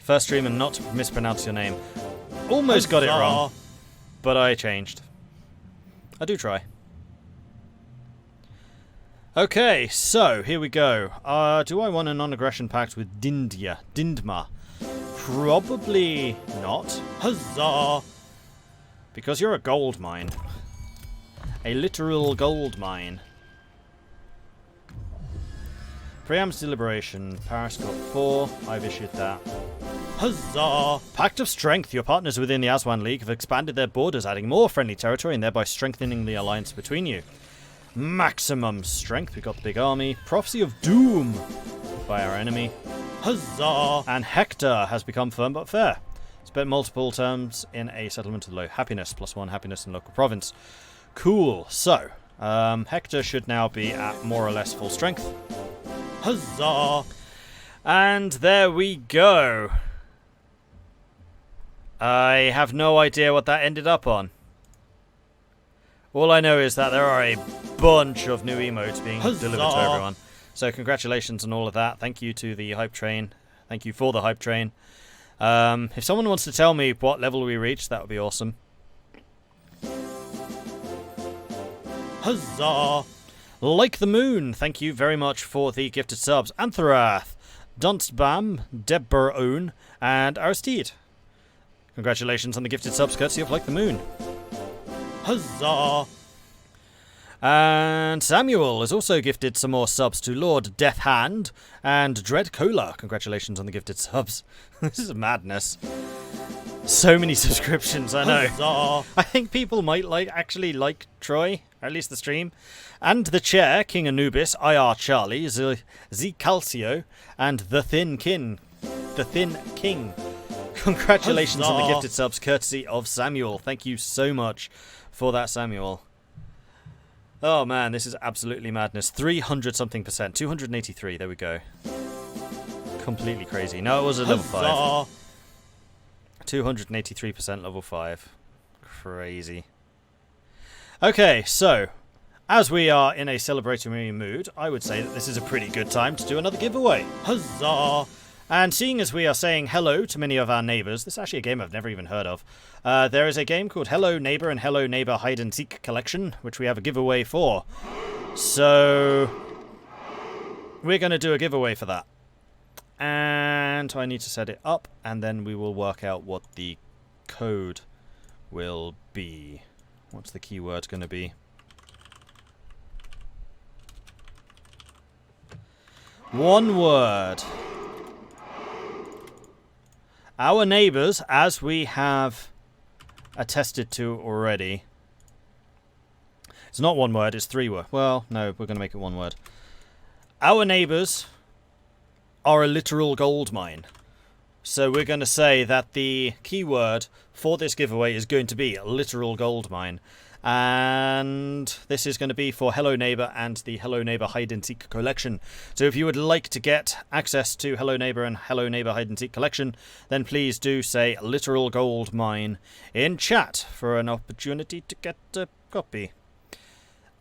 First stream and not to mispronounce your name. Almost got it wrong, but I changed. I do try. Okay, so here we go. Do I want a non-aggression pact with Dindma? Probably not. Huzzah! Because you're a gold mine. A literal gold mine. Priam's Deliberation. Paris got 4. I've issued that. Huzzah! Pact of Strength. Your partners within the Aswan League have expanded their borders, adding more friendly territory and thereby strengthening the alliance between you. Maximum Strength. We got the big army. Prophecy of Doom by our enemy. Huzzah! And Hector has become firm but fair. Spent multiple terms in a settlement of low happiness. +1 happiness in local province. Cool. So, Hector should now be at more or less full strength. Huzzah! And there we go. I have no idea what that ended up on. All I know is that there are a bunch of new emotes being delivered to everyone. So congratulations on all of that. Thank you to the hype train. Thank you for the hype train. If someone wants to tell me what level we reached, that would be awesome. Huzzah! Like the Moon, thank you very much for the gifted subs. Anthrath, Dunstbam, Debberoon, and Aristide. Congratulations on the gifted subs courtesy of Like the Moon. Huzzah! And Samuel has also gifted some more subs to Lord Deathhand and Dread Cola. Congratulations on the gifted subs. This is madness. So many subscriptions, I know. Huzzah! I think people might actually like Troy, or at least the stream. And the chair, King Anubis, IR Charlie, Z Calcio, and the Thin King. Congratulations on the gifted subs courtesy of Samuel. Thank you so much for that, Samuel. Oh man, this is absolutely madness. 300-something%. 283, there we go. Completely crazy. No, it was a level 5. 283% level 5. Crazy. Okay, so, as we are in a celebratory mood, I would say that this is a pretty good time to do another giveaway. Huzzah! And seeing as we are saying hello to many of our neighbours, this is actually a game I've never even heard of. There is a game called Hello Neighbour and Hello Neighbour Hide and Seek Collection, which we have a giveaway for. So, we're going to do a giveaway for that. And I need to set it up, and then we will work out what the code will be. What's the keyword going to be? One word. Our neighbours, as we have attested to already. It's not one word, it's 3 words. Well, no, we're going to make it 1 word. Our neighbours are a literal gold mine. So we're going to say that the keyword for this giveaway is going to be a literal gold mine. And this is going to be for Hello Neighbour and the Hello Neighbour Hide and Seek Collection. So if you would like to get access to Hello Neighbour and Hello Neighbour Hide and Seek Collection, then please do say literal gold mine in chat for an opportunity to get a copy.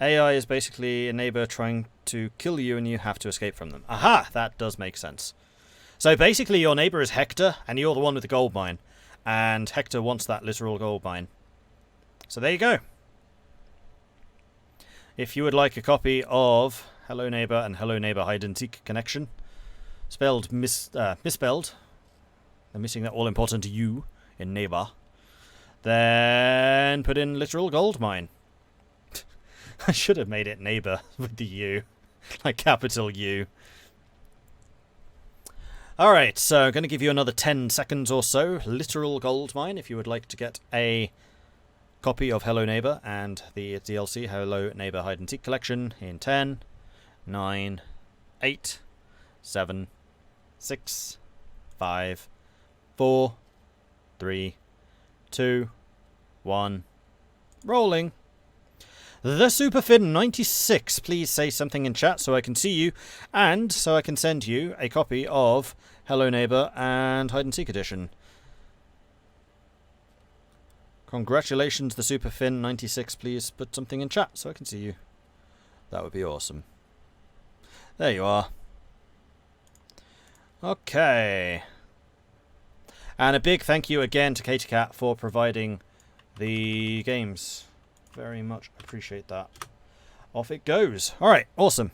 AI is basically a neighbour trying to kill you and you have to escape from them. Aha! That does make sense. So basically your neighbour is Hector and you're the one with the gold mine. And Hector wants that literal gold mine. So there you go. If you would like a copy of Hello Neighbour and Hello Neighbour Hide and Seek Connection, misspelled, they're missing that all-important U in neighbour, then put in literal gold mine. I should have made it neighbour with the U, like capital U. Alright, so I'm going to give you another 10 seconds or so. Literal gold mine if you would like to get a copy of Hello Neighbour and the DLC Hello Neighbour Hide and Seek Collection in 10, 9, 8, 7, 6, 5, 4, 3, 2, 1. Rolling. The Superfin96, please say something in chat so I can see you and so I can send you a copy of Hello Neighbour and Hide and Seek Edition. Congratulations, the Superfin96. Please put something in chat so I can see you. That would be awesome. There you are. Okay. And a big thank you again to Katie Cat for providing the games. Very much appreciate that. Off it goes. Alright, awesome.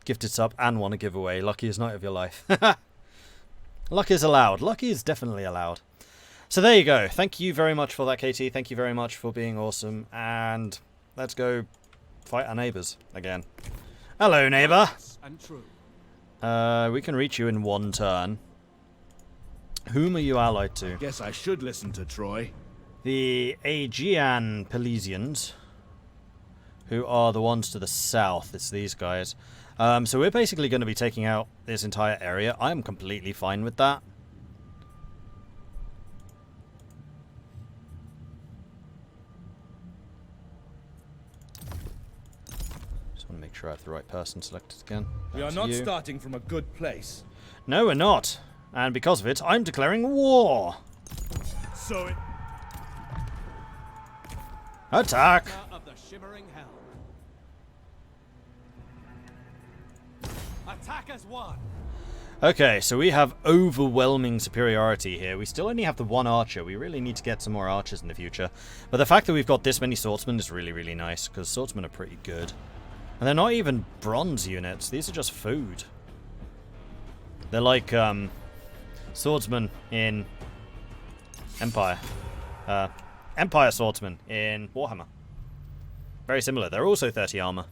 Gifted sub and won a giveaway. Luckiest night of your life. Luck is allowed. Lucky is definitely allowed. So there you go. Thank you very much for that, Katie. Thank you very much for being awesome. And let's go fight our neighbours again. Hello, neighbour. We can reach you in one turn. Whom are you allied to? Guess I should listen to Troy. The Aegean Pelesians, who are the ones to the south. It's these guys. So we're basically going to be taking out this entire area. I'm completely fine with that. Just want to make sure I have the right person selected again. We are not starting from a good place. No, we're not. And because of it, I'm declaring war. So it... Attack! Of the shimmering hell. Attack as one. Okay, so we have overwhelming superiority here. We still only have the one archer. We really need to get some more archers in the future. But the fact that we've got this many swordsmen is really, really nice, because swordsmen are pretty good. And they're not even bronze units. These are just food. They're like swordsmen in Empire. Empire swordsmen in Warhammer. Very similar. They're also 30 armor.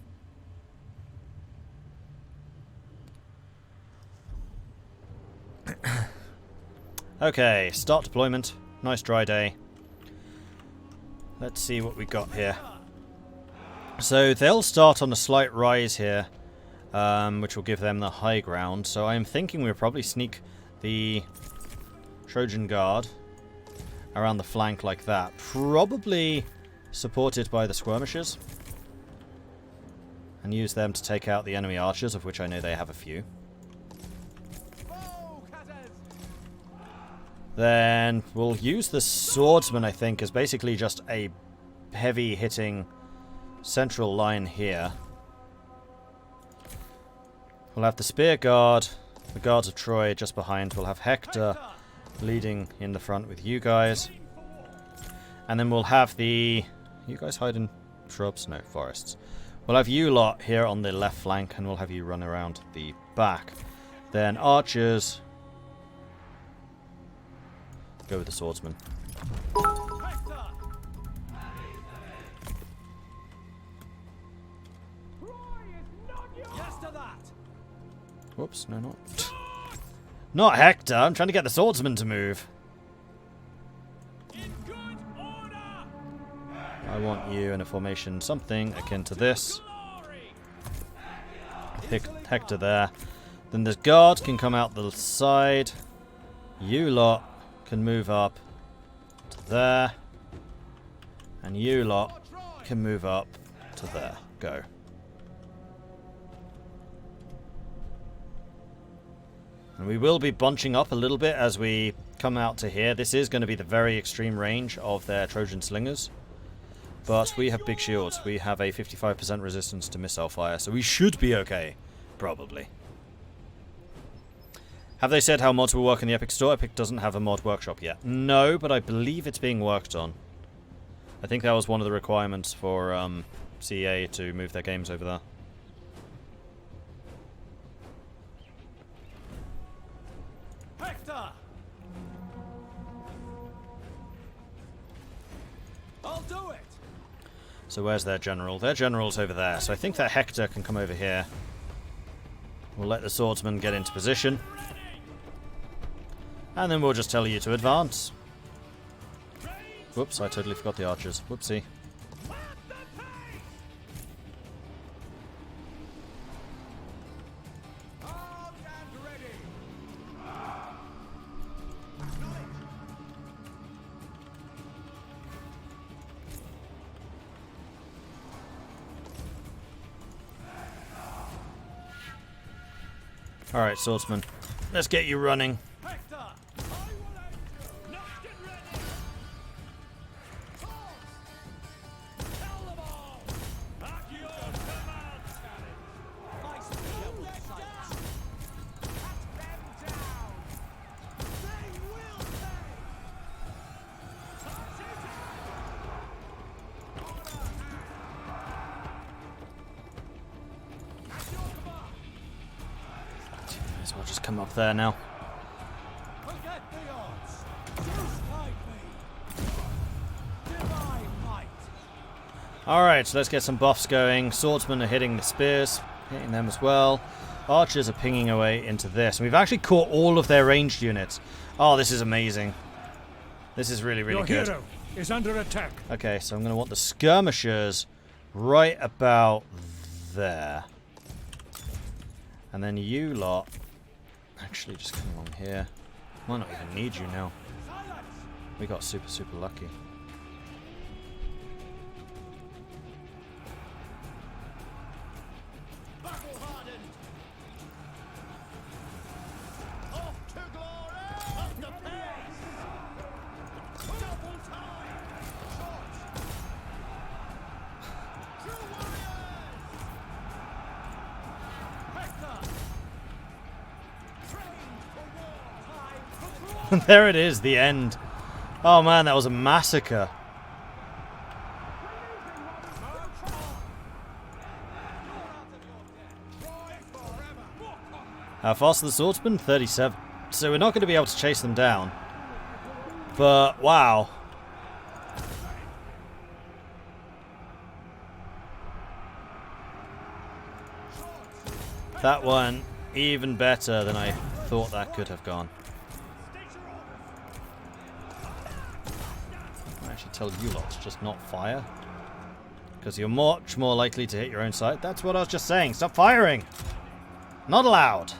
Okay, start deployment. Nice dry day. Let's see what we got here. So they'll start on a slight rise here, which will give them the high ground. So I'm thinking we'll probably sneak the Trojan Guard around the flank like that. Probably supported by the skirmishers. And use them to take out the enemy archers, of which I know they have a few. Then we'll use the swordsman, I think, as basically just a heavy hitting central line here. We'll have the spear guard, the guards of Troy just behind. We'll have Hector leading in the front with you guys. And then we'll have the... You guys hide in shrubs? No, forests. We'll have you lot here on the left flank, and we'll have you run around the back. Then archers... Go with the swordsman. Whoops, no, not. Not Hector! I'm trying to get the swordsman to move. I want you in a formation something akin to this. Hector there. Then the guard can come out the side. You lot can move up to there. And you lot can move up to there. Go. And we will be bunching up a little bit as we come out to here. This is going to be the very extreme range of their Trojan slingers. But we have big shields. We have a 55% resistance to missile fire, so we should be okay. Probably. Have they said how mods will work in the Epic Store? Epic doesn't have a mod workshop yet. No, but I believe it's being worked on. I think that was one of the requirements for CEA to move their games over there. Hector! I'll do it! So where's their general? Their general's over there, so I think that Hector can come over here. We'll let the swordsman get into position. And then we'll just tell you to advance. Whoops, I totally forgot the archers. Whoopsie. Alright, swordsman. Let's get you running. So I'll just come up there now. Forget the odds. Just like me. Divine might. Alright, so let's get some buffs going. Swordsmen are hitting the spears, hitting them as well. Archers are pinging away into this. And we've actually caught all of their ranged units. Oh, this is amazing. This is really, really Your good. hero is under attack. Okay, so I'm going to want the skirmishers right about there. And then you lot actually just come along here. Might not even need you now. We got super, super lucky. There it is, the end. Oh man, that was a massacre. How fast are the swordsmen? 37. So we're not going to be able to chase them down. But, wow. That one, even better than I thought that could have gone. I actually tell you lot to just not fire. Because you're much more likely to hit your own side. That's what I was just saying. Stop firing! Not allowed.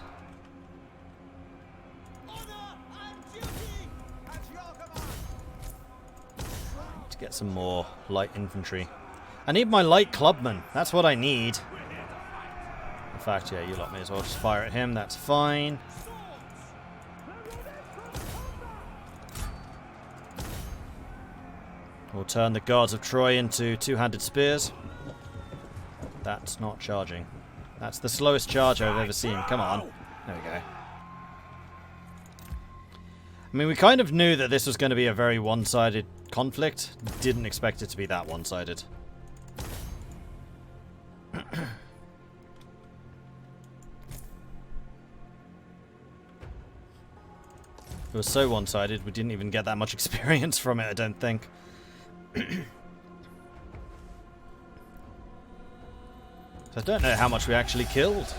To get some more light infantry. I need my light clubmen. That's what I need. In fact, yeah, you lot may as well just fire at him. That's fine. We'll turn the guards of Troy into two-handed spears. That's not charging. That's the slowest charge I've ever seen. Come on. There we go. I mean, we kind of knew that this was going to be a very one-sided conflict. Didn't expect it to be that one-sided. It was so one-sided, we didn't even get that much experience from it, I don't think. So I don't know how much we actually killed.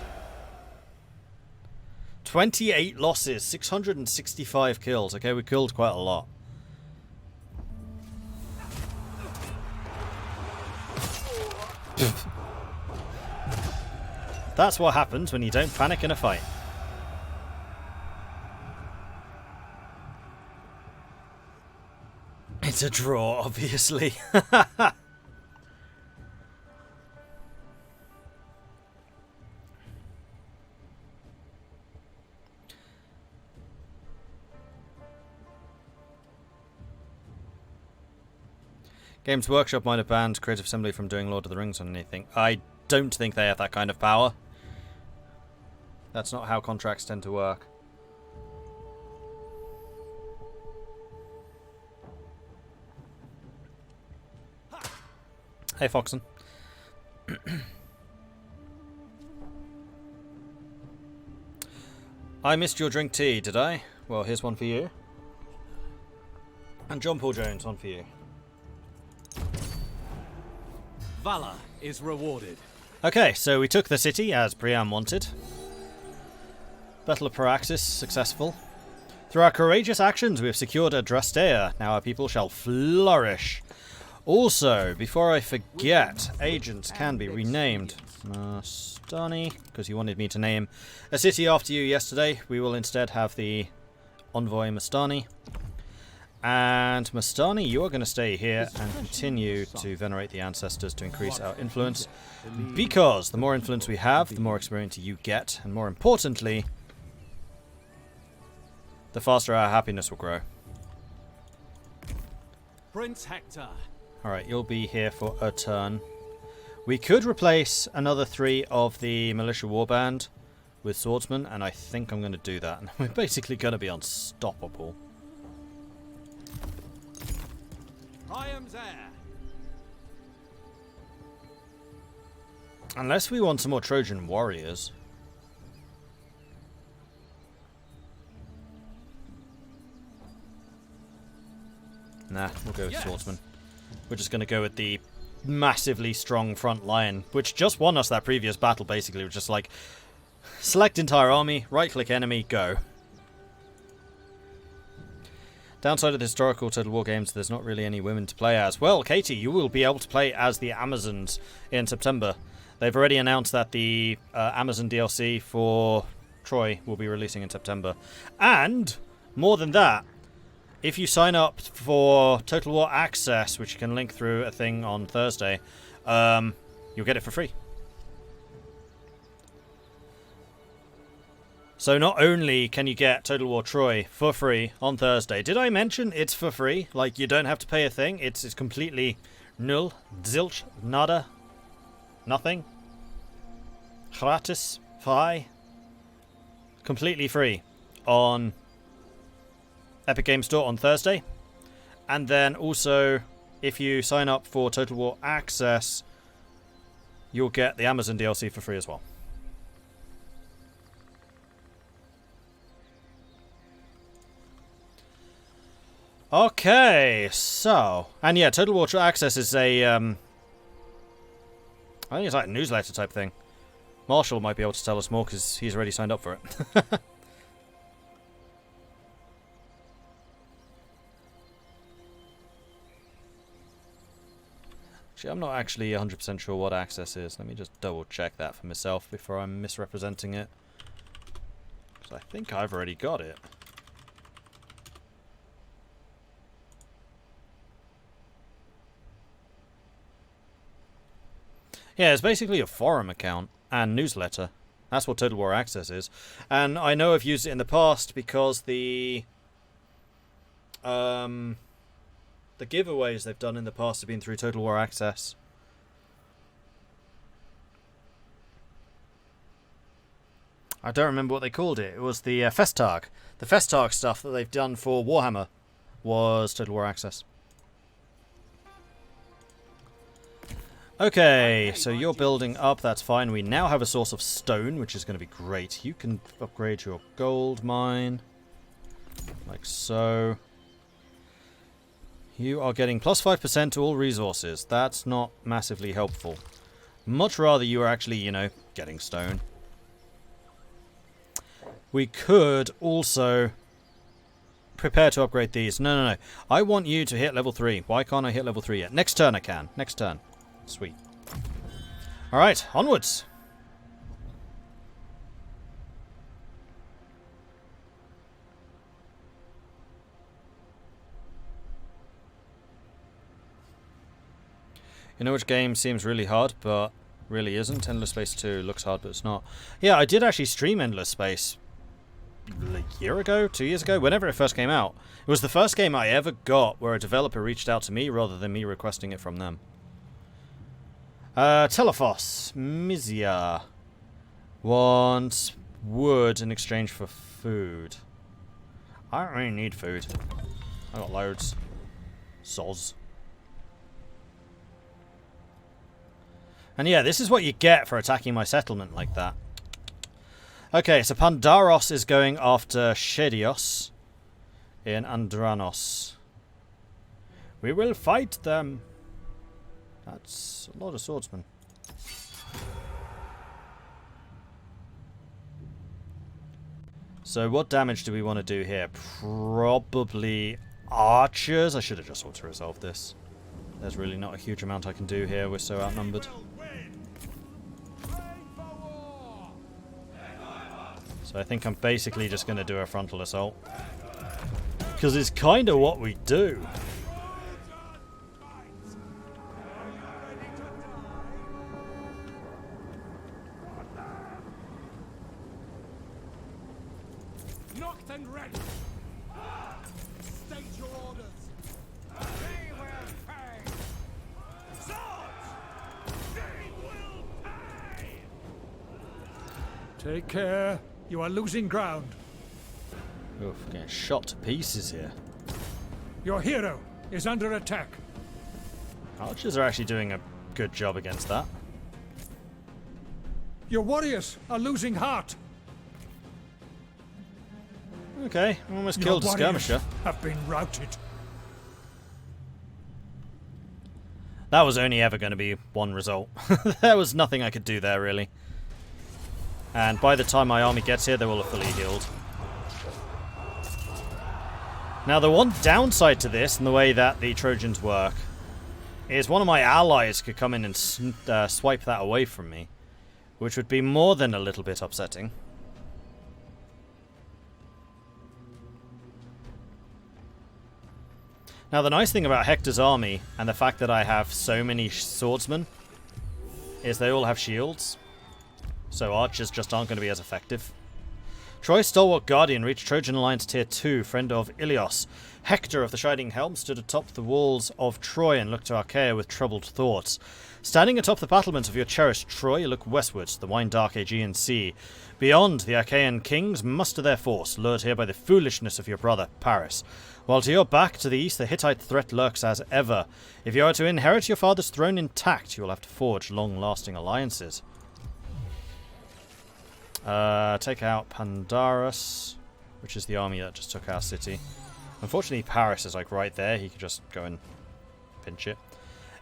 28 losses, 665 kills. Okay, we killed quite a lot. That's what happens when you don't panic in a fight. It's a draw, obviously. Games Workshop might have banned Creative Assembly from doing Lord of the Rings on anything. I don't think they have that kind of power. That's not how contracts tend to work. Hey, Foxen. I missed your drink tea, did I? Well, here's one for you. And John Paul Jones, one for you. Valor is rewarded. Okay, so we took the city as Priam wanted. Battle of Paraxis, successful. Through our courageous actions, we have secured Adrastea. Now our people shall flourish. Also, before I forget, agents can be renamed. Mastani, because you wanted me to name a city after you yesterday. We will instead have the envoy Mastani. And Mastani, you are going to stay here and continue to venerate the ancestors to increase our influence. Because the more influence we have, the more experience you get. And more importantly, the faster our happiness will grow. Prince Hector. Alright, you'll be here for a turn. We could replace another 3 of the militia warband with swordsmen, and I think I'm going to do that. And we're basically going to be unstoppable. Priam's heir. Unless we want some more Trojan warriors. Nah, we'll go with Yes. swordsman. We're just going to go with the massively strong front line, which just won us that previous battle, basically. It was just like, select entire army, right-click enemy, go. Downside of the historical Total War games, there's not really any women to play as. Well, Katie, you will be able to play as the Amazons in September. They've already announced that the Amazon DLC for Troy will be releasing in September. And, more than that, if you sign up for Total War Access, which you can link through a thing on Thursday, you'll get it for free. So not only can you get Total War Troy for free on Thursday, did I mention it's for free? Like, you don't have to pay a thing. It's completely null, zilch, nada, nothing. Gratis, frei. Completely free on Epic Games Store on Thursday. And then also, if you sign up for Total War Access, you'll get the Amazon DLC for free as well. Okay, so... And yeah, Total War Access is a... I think it's like a newsletter type thing. Marshall might be able to tell us more because he's already signed up for it. Actually, I'm not actually 100% sure what Access is. Let me just double check that for myself before I'm misrepresenting it. Because I think I've already got it. Yeah, it's basically a forum account and newsletter. That's what Total War Access is. And I know I've used it in the past because the giveaways they've done in the past have been through Total War Access. I don't remember what they called it. It was the Festtag. The Festtag stuff that they've done for Warhammer was Total War Access. Okay, so you're building up, that's fine. We now have a source of stone, which is going to be great. You can upgrade your gold mine, like so. You are getting plus 5% to all resources. That's not massively helpful. Much rather you are actually, you know, getting stone. We could also prepare to upgrade these. No. I want you to hit level 3. Why can't I hit level 3 yet? Next turn I can. Next turn. Sweet. Alright, onwards. You know which game seems really hard, but really isn't? Endless Space 2 looks hard, but it's not. Yeah, I did actually stream Endless Space a year ago, 2 years ago, whenever it first came out. It was the first game I ever got where a developer reached out to me rather than me requesting it from them. Telephos, Mizia wants wood in exchange for food. I don't really need food. I got loads. Soz. And yeah, this is what you get for attacking my settlement like that. Okay, so Pandaros is going after Shedios in Andranos. We will fight them. That's a lot of swordsmen. So what damage do we want to do here? Probably archers. I should have just auto-resolved this. There's really not a huge amount I can do here. We're so outnumbered. So I think I'm basically just going to do a frontal assault. Because it's kind of what we do. Knocked and ready. State your orders. They will pay. Swords! They will pay! Take care. You are losing ground. Oof, getting shot to pieces here. Your hero is under attack. Archers are actually doing a good job against that. Your warriors are losing heart. Okay, almost Your killed a warriors skirmisher. have been routed. That was only ever going to be one result. There was nothing I could do there, really. And by the time my army gets here, they will have fully healed. Now, the one downside to this, and the way that the Trojans work, is one of my allies could come in and swipe that away from me, which would be more than a little bit upsetting. Now, the nice thing about Hector's army, and the fact that I have so many swordsmen, is they all have shields, so archers just aren't going to be as effective. Troy's stalwart guardian reached Trojan Alliance Tier 2, friend of Ilios. Hector of the Shining Helm stood atop the walls of Troy and looked to Achaea with troubled thoughts. Standing atop the battlements of your cherished Troy, you look westwards, the wine-dark Aegean Sea. Beyond, the Achaean kings muster their force, lured here by the foolishness of your brother, Paris. While to your back, to the east, the Hittite threat lurks as ever. If you are to inherit your father's throne intact, you will have to forge long-lasting alliances. Take out Pandarus, which is the army that just took our city. Unfortunately, Paris is like right there. He could just go and pinch it.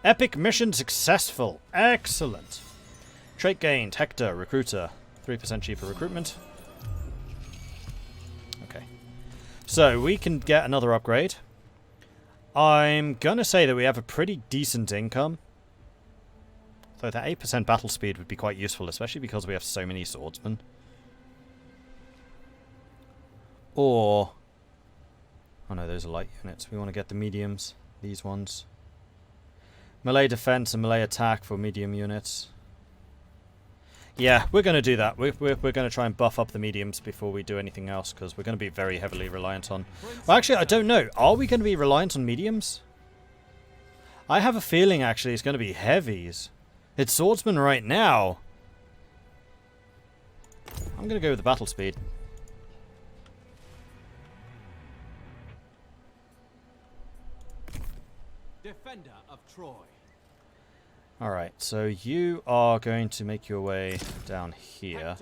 Epic mission successful. Excellent. Trait gained. Hector, recruiter. 3% cheaper recruitment. Okay. So, we can get another upgrade. I'm going to say that we have a pretty decent income. So that 8% battle speed would be quite useful, especially because we have so many swordsmen. Or... oh no, those are light units. We want to get the mediums. These ones. Melee defense and melee attack for medium units. Yeah, we're going to do that. We're going to try and buff up the mediums before we do anything else, because we're going to be very heavily reliant on... well, actually, I don't know. Are we going to be reliant on mediums? I have a feeling, actually, it's going to be heavies. It's swordsman right now. I'm going to go with the battle speed. Defender of Troy. Alright, so you are going to make your way down here.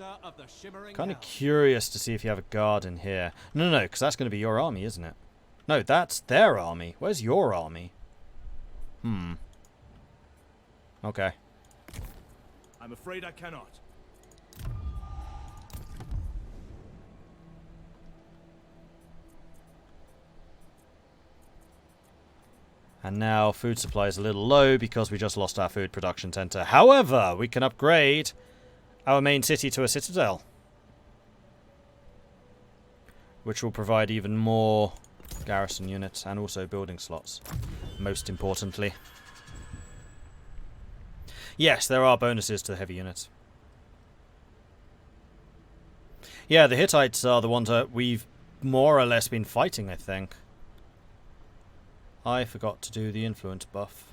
Kind of curious to see if you have a guard in here. No, because that's going to be your army, isn't it? No, that's their army. Where's your army? Okay. I'm afraid I cannot. And now food supply is a little low because we just lost our food production center. However, we can upgrade our main city to a citadel, which will provide even more garrison units and also building slots, most importantly. Yes, there are bonuses to the heavy units. Yeah, the Hittites are the ones that we've more or less been fighting, I think. I forgot to do the influence buff.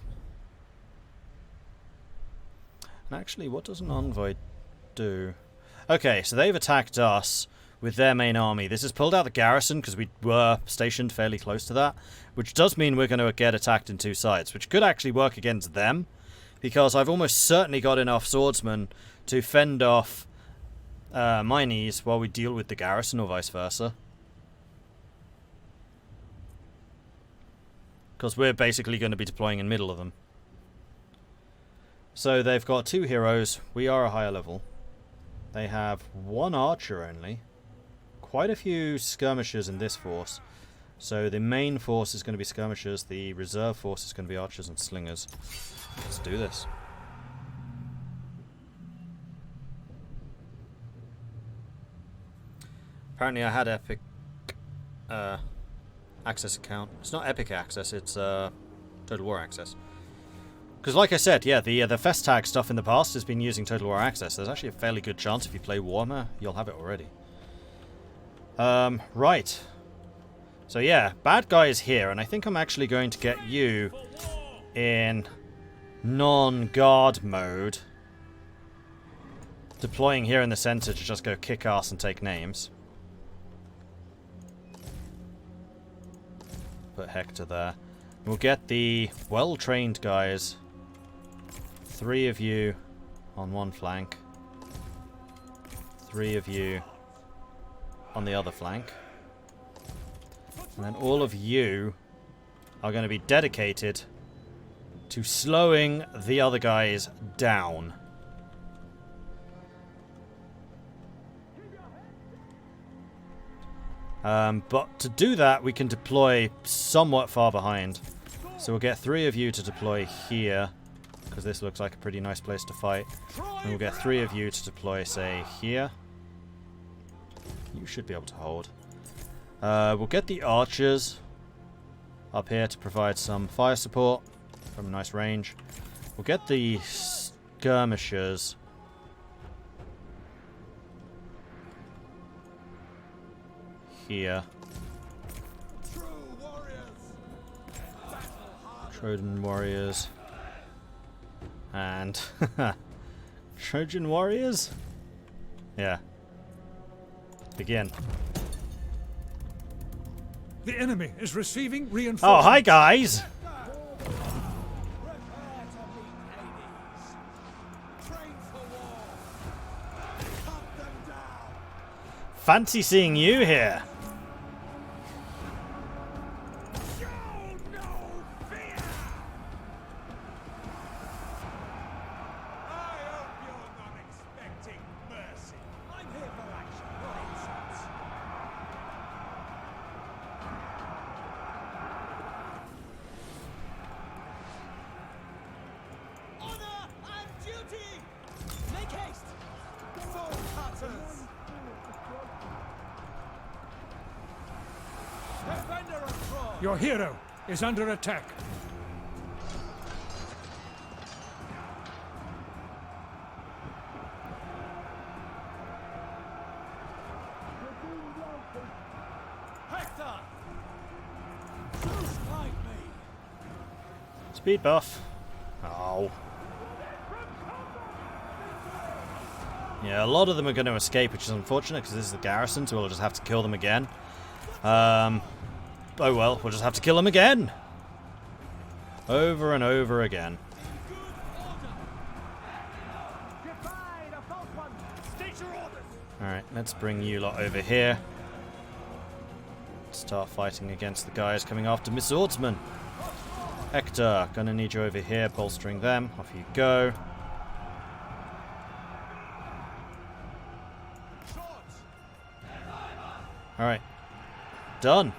And actually, what does an envoy do? Okay, so they've attacked us with their main army. This has pulled out the garrison because we were stationed fairly close to that, which does mean we're going to get attacked in two sides, which could actually work against them, because I've almost certainly got enough swordsmen to fend off Mines while we deal with the garrison, or vice versa. Because we're basically going to be deploying in the middle of them. So they've got 2 heroes. We are a higher level. They have 1 archer only. Quite a few skirmishers in this force. So the main force is going to be skirmishers. The reserve force is going to be archers and slingers. Let's do this. Apparently I had epic... access account. It's not Epic Access, it's Total War Access. Because like I said, yeah, the Festag stuff in the past has been using Total War Access. There's actually a fairly good chance if you play Warhammer, you'll have it already. Right. So yeah, bad guy is here, and I think I'm actually going to get you in non-guard mode. Deploying here in the center to just go kick ass and take names. Put Hector there. We'll get the well-trained guys. 3 of you on one flank. 3 of you on the other flank. And then all of you are going to be dedicated to slowing the other guys down. But to do that, we can deploy somewhat far behind. So we'll get 3 of you to deploy here, because this looks like a pretty nice place to fight. And we'll get 3 of you to deploy, say, here. You should be able to hold. We'll get the archers up here to provide some fire support from a nice range. We'll get the skirmishers here. Trojan warriors. And Trojan warriors? Yeah. Begin. The enemy is receiving Oh, reinforcements. hi guys! Fancy seeing you here. Your hero is under attack. Hector! Fight me! Speed buff. Oh. Yeah, a lot of them are going to escape, which is unfortunate because this is the garrison, so we'll just have to kill them again. Oh well, we'll just have to kill them again. Over and over again. Alright, let's bring you lot over here. Start fighting against the guys coming after Miss Swordsman. Hector, gonna need you over here, bolstering them. Off you go. Alright. Done.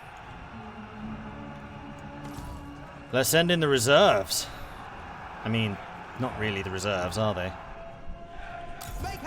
Let's send in the reserves. I mean, not really the reserves, are they? Make